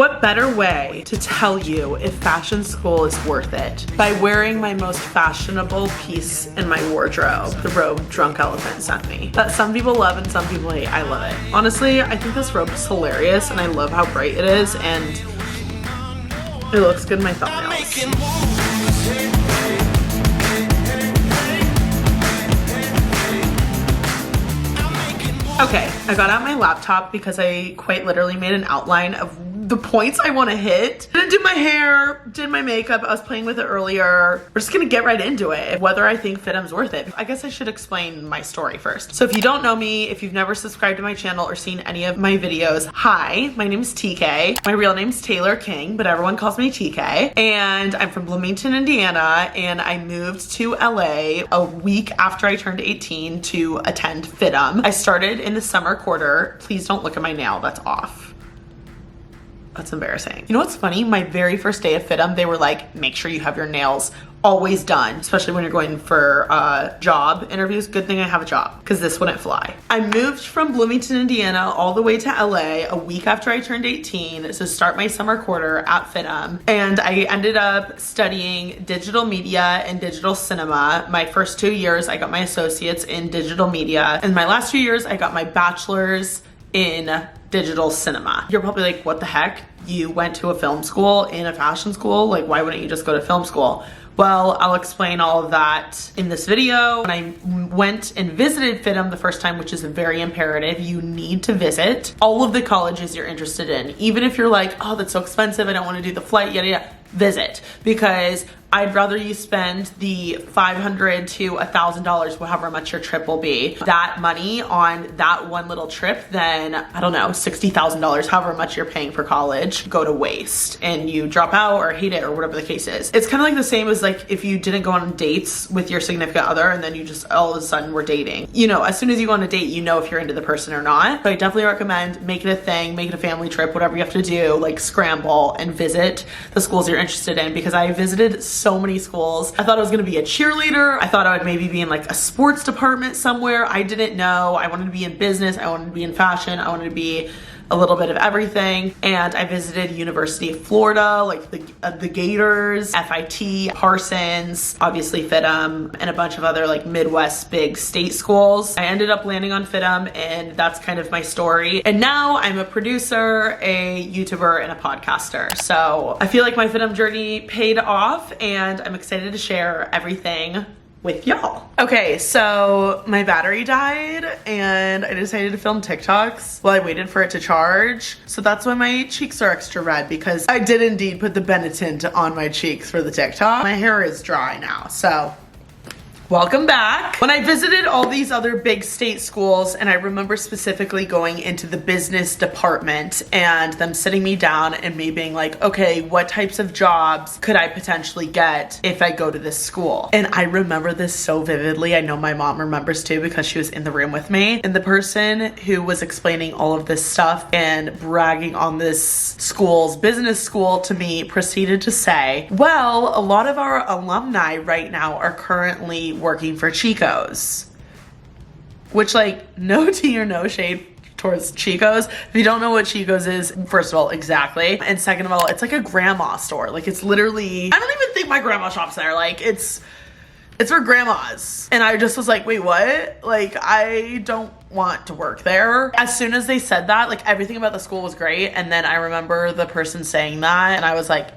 What better way to tell you if fashion school is worth it? By wearing my most fashionable piece in my wardrobe, the robe Drunk Elephant sent me. That some people love and some people hate. I love it. Honestly, I think this robe is hilarious and I love how bright it is and it looks good in my thumbnails. Okay, I got out my laptop because I quite literally made an outline of the points I want to hit. Didn't do my hair, did my makeup. I was playing with it earlier. We're just gonna get right into it. Whether I think FIDM's worth it. I guess I should explain my story first. So if you don't know me, if you've never subscribed to my channel or seen any of my videos, hi, my name is TK. My real name's Taylor King, but everyone calls me TK. And I'm from Bloomington, Indiana, and I moved to LA a week after I turned 18 to attend FIDM. I started in the summer quarter. Please don't look at my nail, that's off. That's embarrassing. You know what's funny? My very first day of FIDM, they were like, make sure you have your nails always done, especially when you're going for job interviews. Good thing I have a job because this wouldn't fly. I moved from Bloomington, Indiana all the way to LA a week after I turned 18 to start my summer quarter at FIDM. And I ended up studying digital media and digital cinema. My first 2 years, I got my associates in digital media. And my last 2 years, I got my bachelor's in digital cinema. You're probably like, what the heck? You went to a film school in a fashion school? Like, why wouldn't you just go to film school? Well, I'll explain all of that in this video. When I went and visited FIDM the first time, which is very imperative, you need to visit all of the colleges you're interested in. Even if you're like, oh, that's so expensive, I don't want to do the flight, yada, yada. Visit, because I'd rather you spend the $500 to $1,000, however much your trip will be, that money on that one little trip than, I don't know, $60,000, however much you're paying for college, go to waste and you drop out or hate it or whatever the case is. It's kind of like the same as like if you didn't go on dates with your significant other and then you just all of a sudden were dating. You know, as soon as you go on a date, you know if you're into the person or not. So I definitely recommend make it a thing, make it a family trip, whatever you have to do, like scramble and visit the schools you're interested in, because I visited so many schools. I thought I was gonna be a cheerleader. I thought I would maybe be in like a sports department somewhere. I didn't know. I wanted to be in business. I wanted to be in fashion. I wanted to be a little bit of everything. And I visited University of Florida, like the Gators, FIT, Parsons, obviously FIDM, and a bunch of other like Midwest big state schools. I ended up landing on FIDM, and that's kind of my story. And now I'm a producer, a YouTuber, and a podcaster. So I feel like my FIDM journey paid off, and I'm excited to share everything with y'all. Okay, so my battery died and I decided to film TikToks while I waited for it to charge. So that's why my cheeks are extra red, because I did indeed put the Benetint on my cheeks for the TikTok. My hair is dry now, so welcome back. When I visited all these other big state schools, and I remember specifically going into the business department and them sitting me down and me being like, okay, what types of jobs could I potentially get if I go to this school? And I remember this so vividly. I know my mom remembers too because she was in the room with me. And the person who was explaining all of this stuff and bragging on this school's business school to me proceeded to say, well, a lot of our alumni right now are currently working for Chico's, which, like, no tea or no shade towards Chico's. If you don't know what Chico's is, first of all, exactly, and second of all, it's like a grandma store. Like, it's literally, I don't even think my grandma shops there. Like, it's for grandmas. And I just was like, wait, what? Like, I don't want to work there. As soon as they said that, like, everything about the school was great. And then I remember the person saying that and I was like,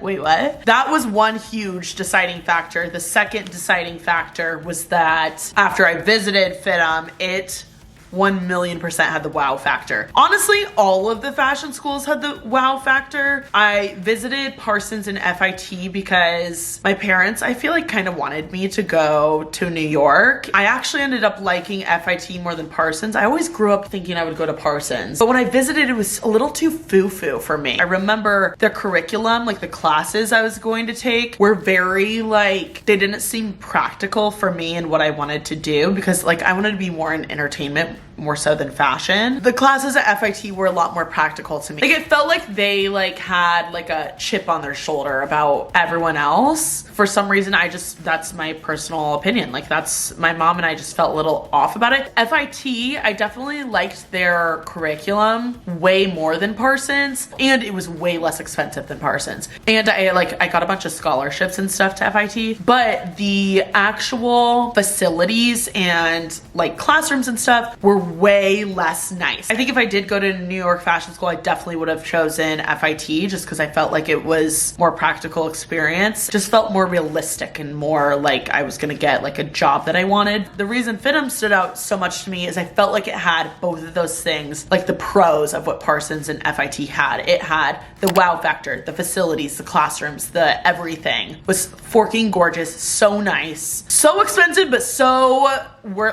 wait, what? That was one huge deciding factor. The second deciding factor was that after I visited FIDM, it 1,000,000% had the wow factor. Honestly, all of the fashion schools had the wow factor. I visited Parsons and FIT because my parents, I feel like, kind of wanted me to go to New York. I actually ended up liking FIT more than Parsons. I always grew up thinking I would go to Parsons, but when I visited, it was a little too foo-foo for me. I remember their curriculum, like the classes I was going to take, were very, like, they didn't seem practical for me and what I wanted to do, because, like, I wanted to be more in entertainment more so than fashion. The classes at FIT were a lot more practical to me. Like, it felt like they like had like a chip on their shoulder about everyone else. For some reason, that's my personal opinion. Like, that's, my mom and I just felt a little off about it. FIT, I definitely liked their curriculum way more than Parsons, and it was way less expensive than Parsons. And I got a bunch of scholarships and stuff to FIT, but the actual facilities and like classrooms and stuff were way less nice. I think if I did go to New York Fashion School, I definitely would have chosen FIT just because I felt like it was more practical experience. Just felt more realistic and more like I was gonna get like a job that I wanted. The reason FIDM stood out so much to me is I felt like it had both of those things, like the pros of what Parsons and FIT had. It had the wow factor, the facilities, the classrooms, the everything was forking gorgeous, so nice, so expensive, but so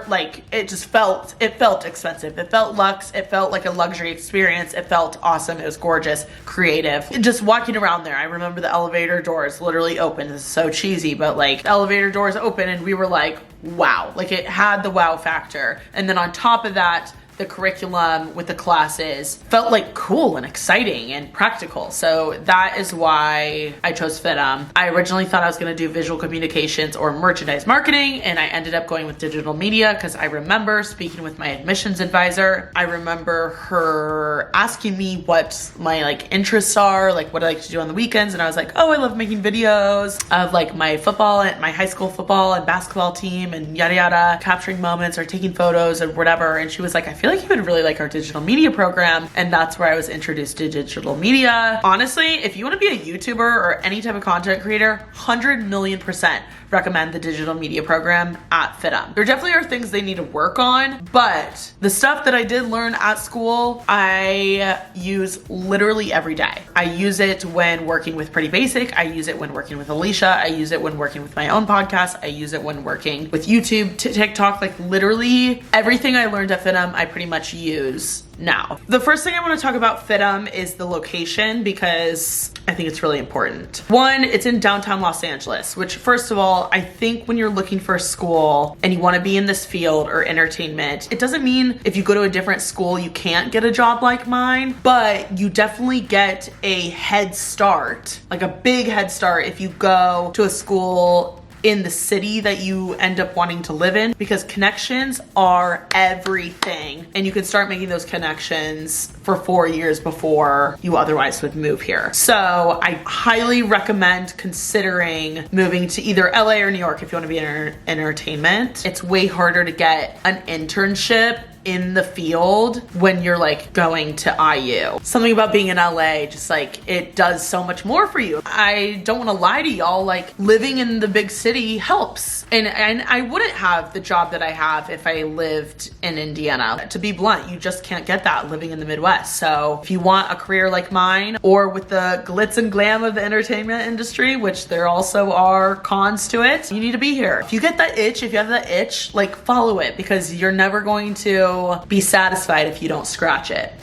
like it felt expensive. It felt luxe. It felt like a luxury experience. It felt awesome. It was gorgeous, creative. Just walking around there, I remember the elevator doors literally open. This is so cheesy, but like the elevator doors open and we were like, wow, like it had the wow factor. And then on top of that, the curriculum with the classes felt like cool and exciting and practical. So that is why I chose FIDM. I originally thought I was gonna do visual communications or merchandise marketing, and I ended up going with digital media because I remember speaking with my admissions advisor. I remember her asking me what my like interests are, like what I like to do on the weekends. And I was like, oh, I love making videos of like my football and my high school football and basketball team and yada yada, capturing moments or taking photos or whatever. And she was like, I feel like you would really like our digital media program. And that's where I was introduced to digital media. Honestly, if you want to be a YouTuber or any type of content creator, 100,000,000% recommend the digital media program at FIDM. There definitely are things they need to work on, but the stuff that I did learn at school, I use literally every day. I use it when working with Pretty Basic. I use it when working with Alicia. I use it when working with my own podcast. I use it when working with YouTube, TikTok, like literally everything I learned at FIDM, I pretty much use now. The first thing I want to talk about FIDM is the location because I think it's really important. One, it's in downtown Los Angeles, which first of all, I think when you're looking for a school and you want to be in this field or entertainment, it doesn't mean if you go to a different school, you can't get a job like mine, but you definitely get a head start, like a big head start if you go to a school in the city that you end up wanting to live in, because connections are everything. And you can start making those connections for 4 years before you otherwise would move here. So I highly recommend considering moving to either LA or New York if you want to be in entertainment. It's way harder to get an internship in the field when you're like going to IU. Something about being in LA, just like it does so much more for you. I don't want to lie to y'all, like living in the big city helps. And I wouldn't have the job that I have if I lived in Indiana. To be blunt, you just can't get that living in the Midwest. So if you want a career like mine or with the glitz and glam of the entertainment industry, which there also are cons to it, you need to be here. If you get that itch, if you have that itch, like follow it, because you're never going to be satisfied if you don't scratch it.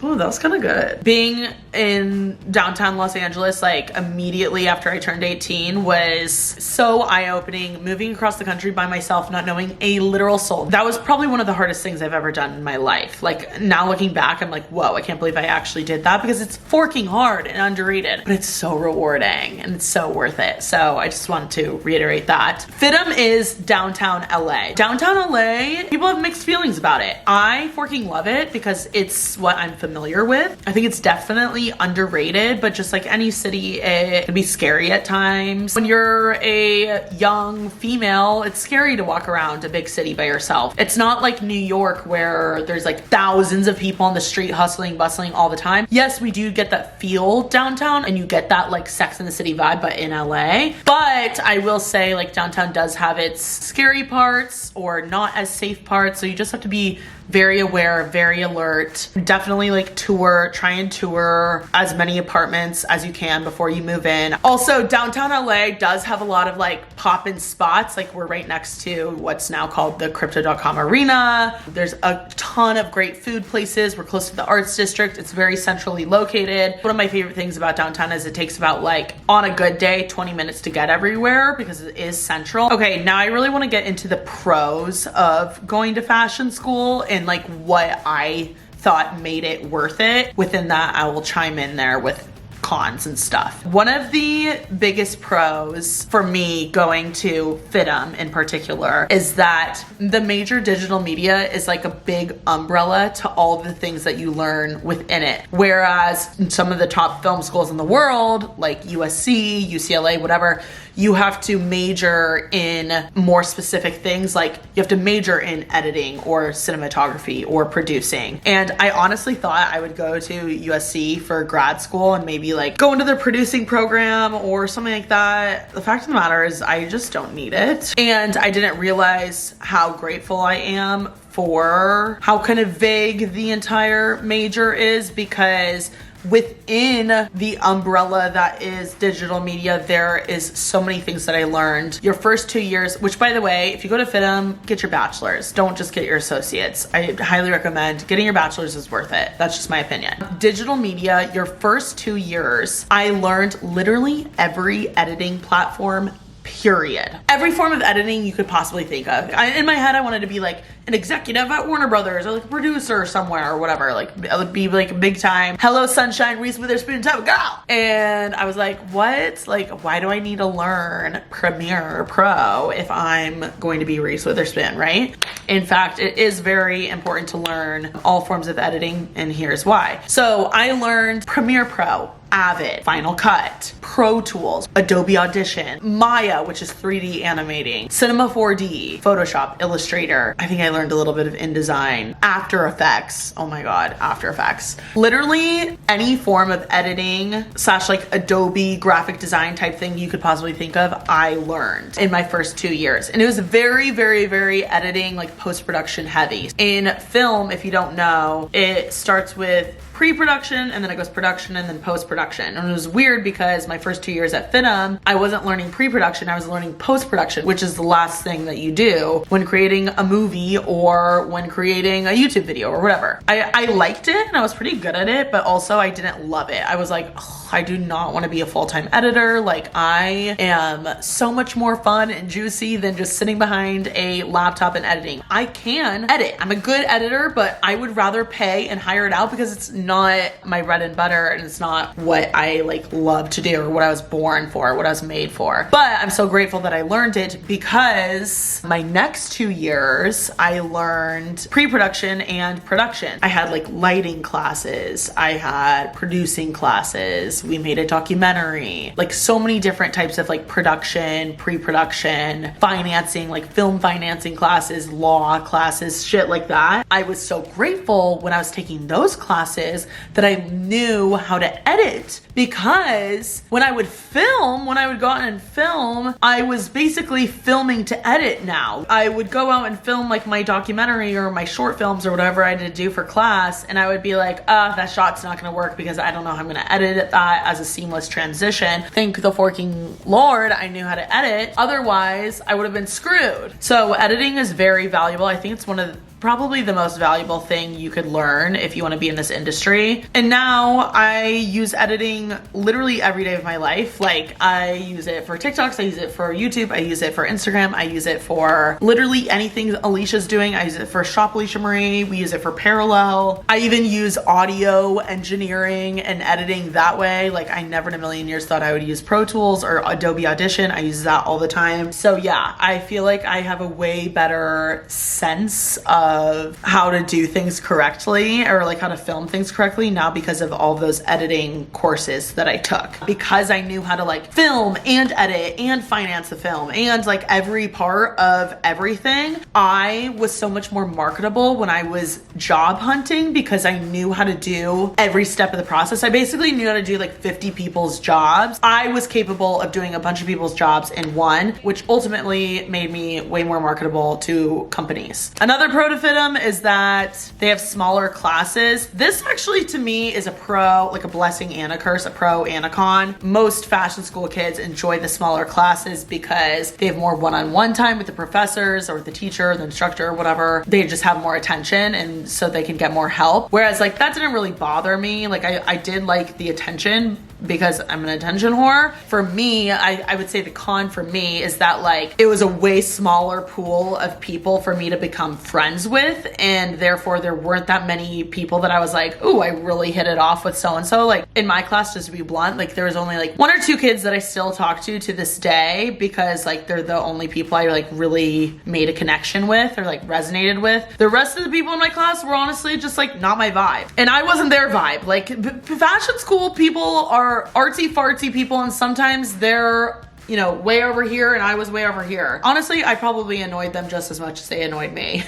Oh, that was kind of good. Being in downtown Los Angeles, like immediately after I turned 18 was so eye-opening. Moving across the country by myself, not knowing a literal soul. That was probably one of the hardest things I've ever done in my life. Like now looking back, I'm like, whoa, I can't believe I actually did that, because it's forking hard and underrated, but it's so rewarding and it's so worth it. So I just wanted to reiterate that. FIDM is downtown LA. Downtown LA, people have mixed feelings about it. I forking love it because it's what I'm familiar with. I think it's definitely underrated, but just like any city, it can be scary at times. When you're a young female, it's scary to walk around a big city by yourself. It's not like New York where there's like thousands of people on the street hustling, bustling all the time. Yes, we do get that feel downtown and you get that like Sex and the City vibe, but in LA. But I will say like downtown does have its scary parts or not as safe parts. So you just have to be very aware, very alert. Definitely like try and tour as many apartments as you can before you move in. Also, downtown LA does have a lot of like pop-in spots. Like we're right next to what's now called the Crypto.com Arena. There's a ton of great food places. We're close to the arts district. It's very centrally located. One of my favorite things about downtown is it takes about like, on a good day, 20 minutes to get everywhere because it is central. Okay, now I really want to get into the pros of going to fashion school and like what I thought made it worth it. Within that, I will chime in there with cons and stuff. One of the biggest pros for me going to FIDM in particular is that the major digital media is like a big umbrella to all the things that you learn within it. Whereas in some of the top film schools in the world, like USC, UCLA, whatever, you have to major in more specific things. Like you have to major in editing or cinematography or producing. And I honestly thought I would go to USC for grad school and maybe like go into their producing program or something like that. The fact of the matter is I just don't need it. And I didn't realize how grateful I am for how kind of vague the entire major is, because within the umbrella that is digital media, there is so many things that I learned. Your first 2 years, which by the way, if you go to FIDM, get your bachelor's. Don't just get your associates. I highly recommend getting your bachelor's is worth it. That's just my opinion. Digital media, your first 2 years, I learned literally every editing platform, period. Every form of editing you could possibly think of. In my head, I wanted to be like an executive at Warner Brothers or like a producer somewhere or whatever. Like I would be like a big time Hello Sunshine, Reese Witherspoon type of girl. And I was like, what? Like, why do I need to learn Premiere Pro if I'm going to be Reese Witherspoon, right? In fact, it is very important to learn all forms of editing, and here's why. So I learned Premiere Pro, Avid, Final Cut, Pro Tools, Adobe Audition, Maya, which is 3D animating, Cinema 4D, Photoshop, Illustrator. I think I learned a little bit of InDesign, After Effects. Oh my God, After Effects. Literally any form of editing / like Adobe graphic design type thing you could possibly think of, I learned in my first 2 years. And it was very, very, very editing, like post-production heavy. In film, if you don't know, it starts with pre-production and then it goes production and then post-production. And it was weird because my first 2 years at FIDM, I wasn't learning pre-production, I was learning post-production, which is the last thing that you do when creating a movie or when creating a YouTube video or whatever. I liked it and I was pretty good at it, but also I didn't love it. I was like, oh, I do not want to be a full-time editor. Like I am so much more fun and juicy than just sitting behind a laptop and editing. I can edit. I'm a good editor, but I would rather pay and hire it out because it's not my bread and butter and it's not what I like love to do or what I was born for, what I was made for. But I'm so grateful that I learned it, because my next 2 years I learned pre-production and production. I had like lighting classes, I had producing classes, we made a documentary, like so many different types of like production, pre-production, financing, like film financing classes, law classes, shit like that. I was so grateful when I was taking those classes that I knew how to edit, because when I would film, when I would go out and film, I was basically filming to edit now. I would go out and film like my documentary or my short films or whatever I had to do for class, and I would be like, that shot's not gonna work because I don't know how I'm gonna edit that as a seamless transition. Thank the forking Lord I knew how to edit. Otherwise, I would have been screwed. So editing is very valuable. I think it's one of probably the most valuable thing you could learn if you want to be in this industry. And now I use editing literally every day of my life. Like I use it for TikToks, I use it for YouTube, I use it for Instagram, I use it for literally anything Alicia's doing. I use it for Shop Alicia Marie, we use it for Parallel. I even use audio engineering and editing that way. Like I never in a million years thought I would use Pro Tools or Adobe Audition. I use that all the time. So yeah, I feel like I have a way better sense of how to do things correctly, or like how to film things correctly now because of all those editing courses that I took. Because I knew how to like film and edit and finance the film and like every part of everything, I was so much more marketable when I was job hunting because I knew how to do every step of the process. I basically knew how to do like 50 people's jobs. I was capable of doing a bunch of people's jobs in one, which ultimately made me way more marketable to companies. Another pro to FIDM is that they have smaller classes. This actually to me is a pro, like a blessing and a curse, a pro and a con. Most fashion school kids enjoy the smaller classes because they have more one-on-one time with the professors or the teacher, or the instructor, or whatever. They just have more attention and so they can get more help. Whereas like that didn't really bother me. Like I did like the attention, because I'm an attention whore. For me, I would say the con for me is that like it was a way smaller pool of people for me to become friends with, and therefore there weren't that many people that I was like, ooh, I really hit it off with so-and-so. Like in my class, just to be blunt, like there was only like 1 or 2 kids that I still talk to this day because like they're the only people I like really made a connection with or like resonated with. The rest of the people in my class were honestly just like not my vibe, and I wasn't their vibe. Like fashion school people are artsy fartsy people, and sometimes they're, you know, way over here and I was way over here. Honestly, I probably annoyed them just as much as they annoyed me.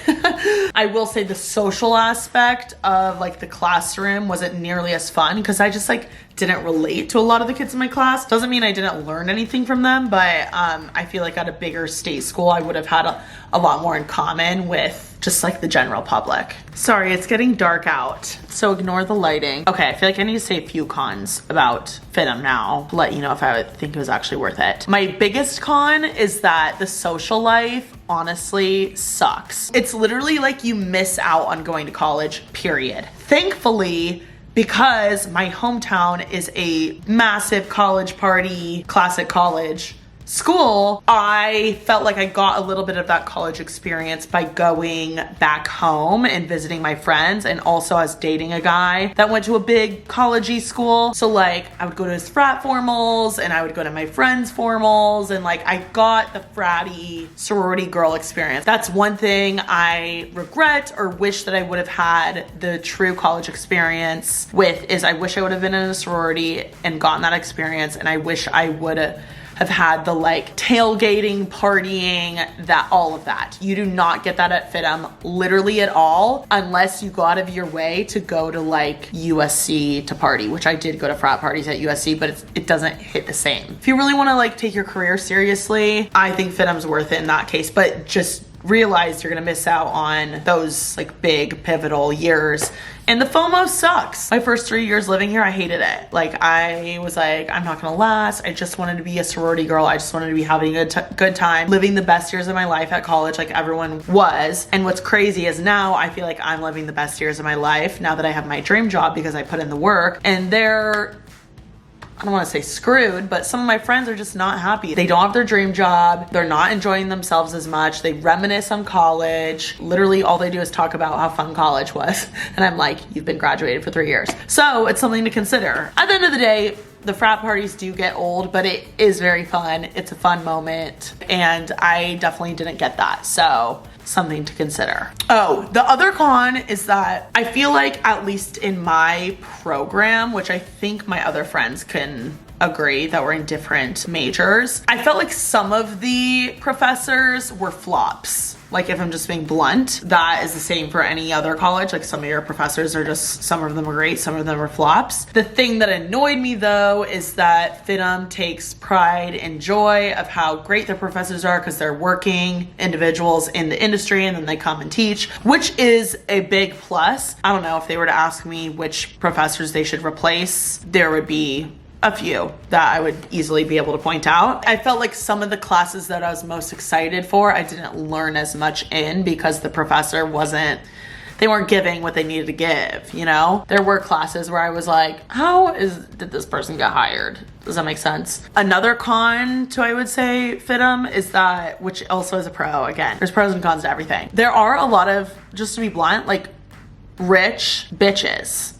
I will say the social aspect of like the classroom wasn't nearly as fun because I just like didn't relate to a lot of the kids in my class. Doesn't mean I didn't learn anything from them, but I feel like at a bigger state school, I would have had a lot more in common with just like the general public. Sorry, it's getting dark out, so ignore the lighting. Okay, I feel like I need to say a few cons about FIDM now to let you know if I would think it was actually worth it. My biggest con is that the social life honestly sucks. It's literally like you miss out on going to college, period. Thankfully, because my hometown is a massive college party, classic college school, I felt like I got a little bit of that college experience by going back home and visiting my friends, and also I was dating a guy that went to a big college-y school. So like I would go to his frat formals and I would go to my friends' formals, and like I got the fratty sorority girl experience. That's one thing I regret or wish that I would have had the true college experience with, is I wish I would have been in a sorority and gotten that experience, and I wish I would have had the like tailgating, partying, that all of that. You do not get that at FIDM literally at all, unless you go out of your way to go to like USC to party, which I did go to frat parties at USC, but it doesn't hit the same. If you really want to like take your career seriously, I think FIDM's worth it in that case, but just realize you're gonna miss out on those like big pivotal years. And the FOMO sucks. My first 3 years living here, I hated it. Like I was like, I'm not gonna last. I just wanted to be a sorority girl. I just wanted to be having a good time, living the best years of my life at college like everyone was. And what's crazy is now I feel like I'm living the best years of my life now that I have my dream job because I put in the work, and I don't want to say screwed, but some of my friends are just not happy. They don't have their dream job. They're not enjoying themselves as much. They reminisce on college. Literally all they do is talk about how fun college was. And I'm like, you've been graduated for 3 years. So it's something to consider. At the end of the day, the frat parties do get old, but it is very fun. It's a fun moment. And I definitely didn't get that. So something to consider. Oh, the other con is that I feel like, at least in my program, which I think my other friends can agree that were in different majors, I felt like some of the professors were flops. Like if I'm just being blunt, that is the same for any other college. Like some of your professors are just, some of them are great, some of them are flops. The thing that annoyed me though is that FIDM takes pride and joy of how great their professors are because they're working individuals in the industry, and then they come and teach, which is a big plus. I don't know, if they were to ask me which professors they should replace, there would be a few that I would easily be able to point out. I felt like some of the classes that I was most excited for, I didn't learn as much in because the professor they weren't giving what they needed to give, you know? There were classes where I was like, did this person get hired? Does that make sense? Another con to, I would say, FIDM is that, which also is a pro, again, there's pros and cons to everything. There are a lot of, just to be blunt, like rich bitches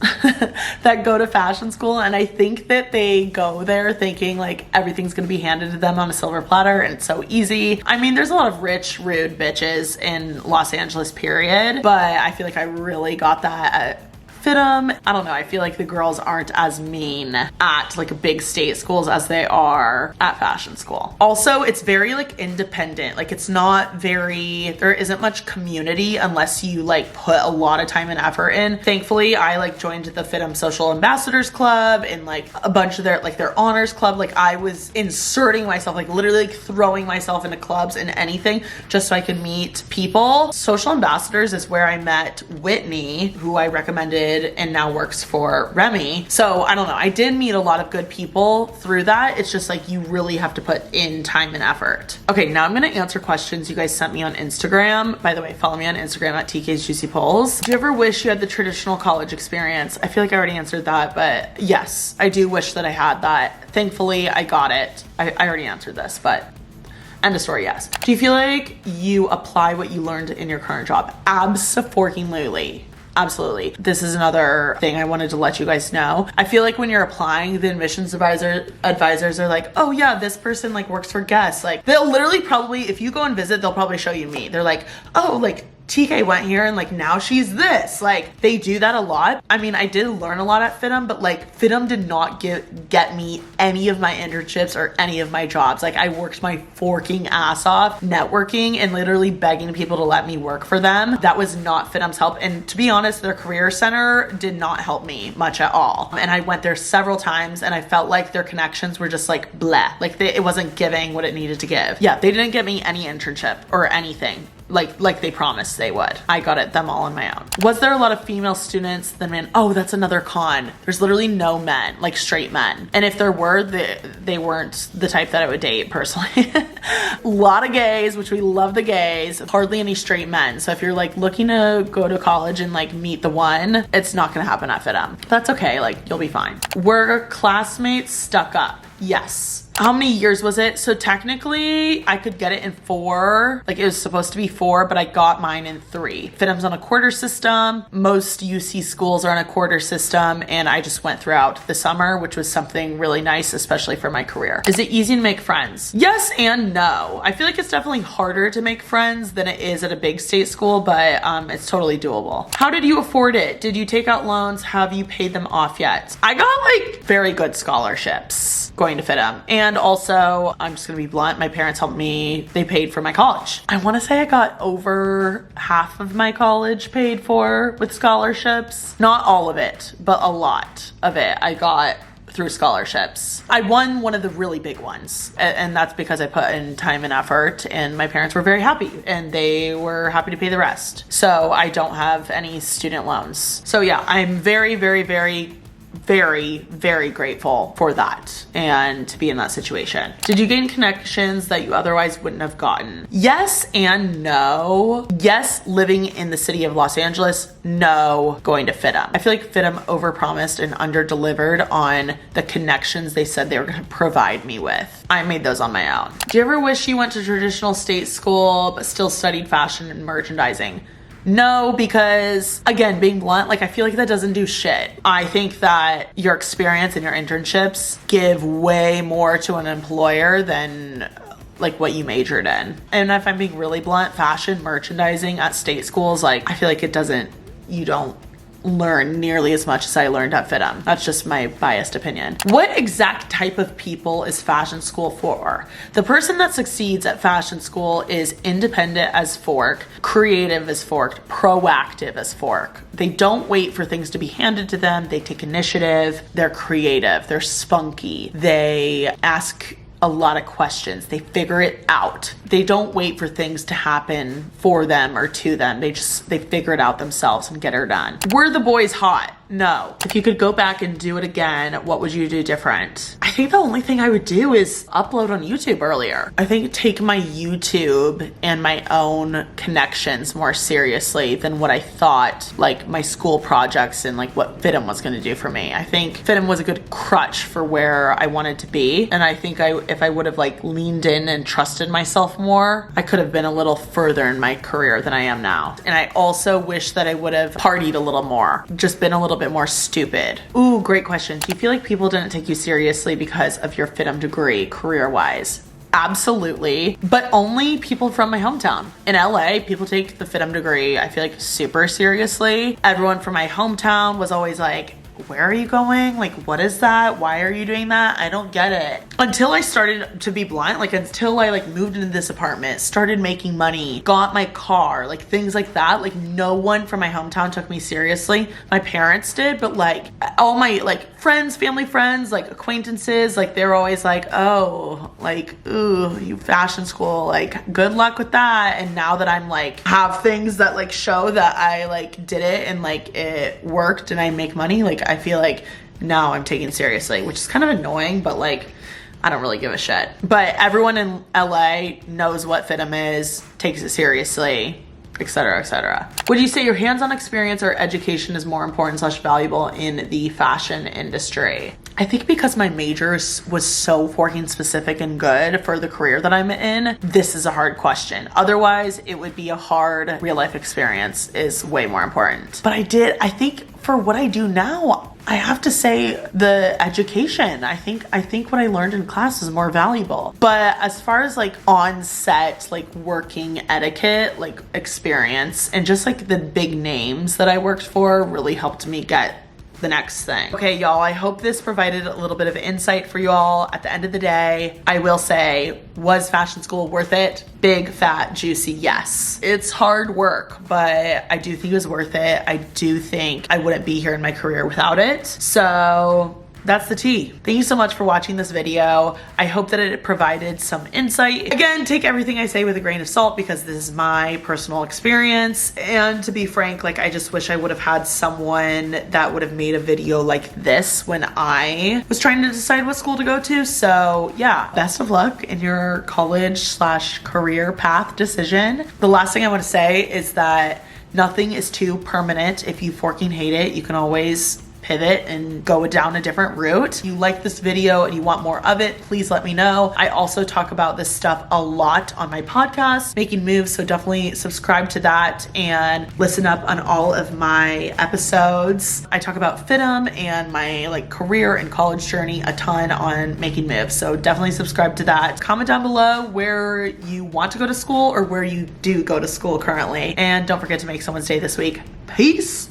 that go to fashion school, and I think that they go there thinking like everything's gonna be handed to them on a silver platter and it's so easy. I mean, there's a lot of rich, rude bitches in Los Angeles, period, but I feel like I really got that at FIDM. I don't know, I feel like the girls aren't as mean at like big state schools as they are at fashion school. Also, it's very like independent. Like it's not very, there isn't much community unless you like put a lot of time and effort in. Thankfully, I like joined the FIDM Social Ambassadors Club and like a bunch of their honors club. Like I was inserting myself, like literally like throwing myself into clubs and anything just so I could meet people. Social Ambassadors is where I met Whitney, who I recommended graduated and now works for Remy. So I don't know. I did meet a lot of good people through that. It's just like you really have to put in time and effort. Okay, now I'm going to answer questions you guys sent me on Instagram. By the way, follow me on Instagram at TK's Juicy Polls. Do you ever wish you had the traditional college experience? I feel like I already answered that, but yes, I do wish that I had that. Thankfully, I got it. I already answered this, but end of story, yes. Do you feel like you apply what you learned in your current job? Abso-forking-lutely. Absolutely. This is another thing I wanted to let you guys know. I feel like when you're applying, the admissions advisors are like, oh yeah, this person like works for guests. Like they'll literally probably, if you go and visit, they'll probably show you me. They're like, oh, like TK went here and like now she's this. Like they do that a lot. I mean, I did learn a lot at FIDM, but like FIDM did not get me any of my internships or any of my jobs. Like I worked my forking ass off networking and literally begging people to let me work for them. That was not FIDM's help. And to be honest, their career center did not help me much at all. And I went there several times and I felt like their connections were just like bleh. Like it wasn't giving what it needed to give. Yeah, they didn't get me any internship or anything. Like they promised they would. I got it them all on my own. Was there a lot of female students than men? Oh, that's another con. There's literally no men, like straight men. And if there were, they weren't the type that I would date personally. A lot of gays, which we love the gays, hardly any straight men. So if you're like looking to go to college and like meet the one, it's not gonna happen at FIDM. That's okay, like you'll be fine. Were classmates stuck up? Yes. How many years was it? So technically I could get it in 4, like it was supposed to be 4, but I got mine in 3. FIDM's on a quarter system. Most UC schools are on a quarter system, and I just went throughout the summer, which was something really nice, especially for my career. Is it easy to make friends? Yes and no. I feel like it's definitely harder to make friends than it is at a big state school, but it's totally doable. How did you afford it? Did you take out loans? Have you paid them off yet? I got like very good scholarships going to FIDM. And also, I'm just gonna be blunt, my parents helped me, they paid for my college. I wanna say I got over half of my college paid for with scholarships. Not all of it, but a lot of it I got through scholarships. I won one of the really big ones, and that's because I put in time and effort, and my parents were very happy and they were happy to pay the rest. So I don't have any student loans. So yeah, I'm very, very, very, very, very grateful for that and to be in that situation. Did you gain connections that you otherwise wouldn't have gotten? Yes and no. Yes, living in the city of Los Angeles. No, going to FIDM. I feel like FIDM overpromised and underdelivered on the connections they said they were going to provide me with. I made those on my own. Do you ever wish you went to traditional state school but still studied fashion and merchandising? No, because again, being blunt, like I feel like that doesn't do shit. I think that your experience and your internships give way more to an employer than like what you majored in. And if I'm being really blunt, fashion, merchandising at state schools, like I feel like you don't learn nearly as much as I learned at FIDM. That's just my biased opinion. What exact type of people is fashion school for? The person that succeeds at fashion school is independent as fork, creative as fork, proactive as fork. They don't wait for things to be handed to them. They take initiative. They're creative. They're spunky. They ask a lot of questions. They figure it out. They don't wait for things to happen for them or to them. They figure it out themselves and get her done. Were the boys hot? No. If you could go back and do it again, what would you do different? I think the only thing I would do is upload on YouTube earlier. I think take my YouTube and my own connections more seriously than what I thought, like my school projects and like what FIDM was going to do for me. I think FIDM was a good crutch for where I wanted to be. And I think if I would have like leaned in and trusted myself more, I could have been a little further in my career than I am now. And I also wish that I would have partied a little more, just been a little bit more stupid. Ooh, great question. Do you feel like people didn't take you seriously because of your FIDM degree career-wise? Absolutely, but only people from my hometown. In LA, people take the FIDM degree, I feel like, super seriously. Everyone from my hometown was always like, where are you going? Like, what is that? Why are you doing that? I don't get it. Until I started to be blunt, like until I like moved into this apartment, started making money, got my car, like things like that. Like no one from my hometown took me seriously. My parents did, but like all my like friends, family friends, like acquaintances, like they're always like, oh, like, ooh, you fashion school, like good luck with that. And now that I'm like have things that like show that I like did it and like it worked and I make money, like I feel like now I'm taken seriously, which is kind of annoying, but like I don't really give a shit. But everyone in LA knows what FIDM is, takes it seriously, etc., etc. Would you say your hands-on experience or education is more important / valuable in the fashion industry? I think because my major was so fucking specific and good for the career that I'm in, this is a hard question. Otherwise, it would be a hard real life experience is way more important. But I think for what I do now, I have to say the education. I think what I learned in class is more valuable. But as far as like on set, like working etiquette, like experience, and just like the big names that I worked for really helped me get the next thing. Okay, y'all, I hope this provided a little bit of insight for you all. At the end of the day, I will say, was fashion school worth it? Big, fat, juicy, yes. It's hard work, but I do think it was worth it. I do think I wouldn't be here in my career without it. So that's the tea. Thank you so much for watching this video. I hope that it provided some insight. Again, take everything I say with a grain of salt because this is my personal experience. And to be frank, like I just wish I would have had someone that would have made a video like this when I was trying to decide what school to go to. So yeah, best of luck in your college / career path decision. The last thing I want to say is that nothing is too permanent. If you fucking hate it, you can always pivot and go down a different route. If you like this video and you want more of it, please let me know. I also talk about this stuff a lot on my podcast, Making Moves, so definitely subscribe to that and listen up on all of my episodes. I talk about FIDM and my like career and college journey a ton on Making Moves, so definitely subscribe to that. Comment down below where you want to go to school or where you do go to school currently, and don't forget to make someone's day this week. Peace!